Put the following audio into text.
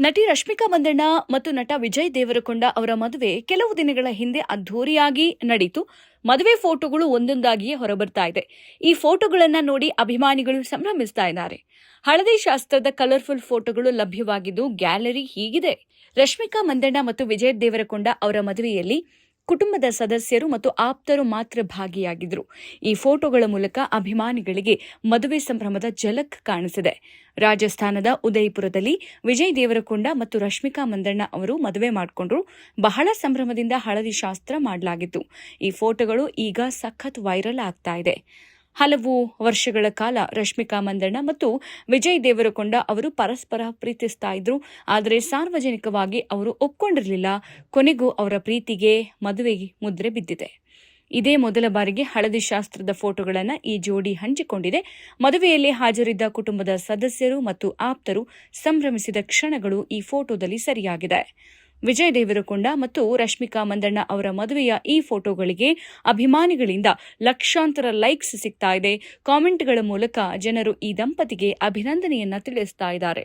ನಟಿ ರಶ್ಮಿಕಾ ಮಂದಣ್ಣ ಮತ್ತು ನಟ ವಿಜಯ್ ದೇವರಕೊಂಡ ಅವರ ಮದುವೆ ಕೆಲವು ದಿನಗಳ ಹಿಂದೆ ಅದ್ಧೂರಿಯಾಗಿ ನಡೆಯಿತು. ಮದುವೆ ಫೋಟೋಗಳು ಒಂದೊಂದಾಗಿಯೇ ಹೊರಬರ್ತಾ ಇದೆ. ಈ ಫೋಟೋಗಳನ್ನ ನೋಡಿ ಅಭಿಮಾನಿಗಳು ಸಂಭ್ರಮಿಸ್ತಾ ಇದ್ದಾರೆ. ಹಳದಿ ಶಾಸ್ತ್ರದ ಕಲರ್ಫುಲ್ ಫೋಟೋಗಳು ಲಭ್ಯವಾಗಿದ್ದು ಗ್ಯಾಲರಿ ಹೀಗಿದೆ. ರಶ್ಮಿಕಾ ಮಂದಣ್ಣ ಮತ್ತು ವಿಜಯ್ ದೇವರಕೊಂಡ ಅವರ ಮದುವೆಯಲ್ಲಿ ಕುಟುಂಬದ ಸದಸ್ಯರು ಮತ್ತು ಆಪ್ತರು ಮಾತ್ರ ಭಾಗಿಯಾಗಿದ್ದರು. ಈ ಫೋಟೋಗಳ ಮೂಲಕ ಅಭಿಮಾನಿಗಳಿಗೆ ಮದುವೆ ಸಂಭ್ರಮದ ಝಲಕ್ ಕಾಣಿಸಿದೆ. ರಾಜಸ್ಥಾನದ ಉದಯಪುರದಲ್ಲಿ ವಿಜಯ್ ದೇವರಕೊಂಡ ಮತ್ತು ರಶ್ಮಿಕಾ ಮಂದಣ್ಣ ಅವರು ಮದುವೆ ಮಾಡಿಕೊಂಡ್ರು. ಬಹಳ ಸಂಭ್ರಮದಿಂದ ಹಳದಿ ಶಾಸ್ತ್ರ ಮಾಡಲಾಗಿತ್ತು. ಈ ಫೋಟೋಗಳು ಈಗ ಸಖತ್ ವೈರಲ್ ಆಗ್ತಾ ಇದೆ. ಹಲವು ವರ್ಷಗಳ ಕಾಲ ರಶ್ಮಿಕಾ ಮಂದಣ್ಣ ಮತ್ತು ವಿಜಯ್ ದೇವರಕೊಂಡ ಅವರು ಪರಸ್ಪರ ಪ್ರೀತಿಸ್ತಾ ಇದ್ರು. ಆದರೆ ಸಾರ್ವಜನಿಕವಾಗಿ ಅವರು ಒಪ್ಕೊಂಡಿರಲಿಲ್ಲ. ಕೊನೆಗೂ ಅವರ ಪ್ರೀತಿಗೆ ಮದುವೆಗೆ ಮುದ್ರೆ ಬಿದ್ದಿದೆ. ಇದೇ ಮೊದಲ ಬಾರಿಗೆ ಹಳದಿ ಶಾಸ್ತ್ರದ ಫೋಟೋಗಳನ್ನು ಈ ಜೋಡಿ ಹಂಚಿಕೊಂಡಿದೆ. ಮದುವೆಯಲ್ಲಿ ಹಾಜರಿದ್ದ ಕುಟುಂಬದ ಸದಸ್ಯರು ಮತ್ತು ಆಪ್ತರು ಸಂಭ್ರಮಿಸಿದ ಕ್ಷಣಗಳು ಈ ಫೋಟೋದಲ್ಲಿ ಸರಿಯಾಗಿದೆ. ವಿಜಯ್ ದೇವರಕೊಂಡ ಮತ್ತು ರಶ್ಮಿಕಾ ಮಂದಣ್ಣ ಅವರ ಮದುವೆಯ ಈ ಫೋಟೋಗಳಿಗೆ ಅಭಿಮಾನಿಗಳಿಂದ ಲಕ್ಷಾಂತರ ಲೈಕ್ಸ್ ಸಿಗ್ತಾ ಇದೆ. ಕಾಮೆಂಟ್ಗಳ ಮೂಲಕ ಜನರು ಈ ದಂಪತಿಗೆ ಅಭಿನಂದನೆಯನ್ನ ತಿಳಿಸ್ತಾ ಇದ್ದಾರೆ.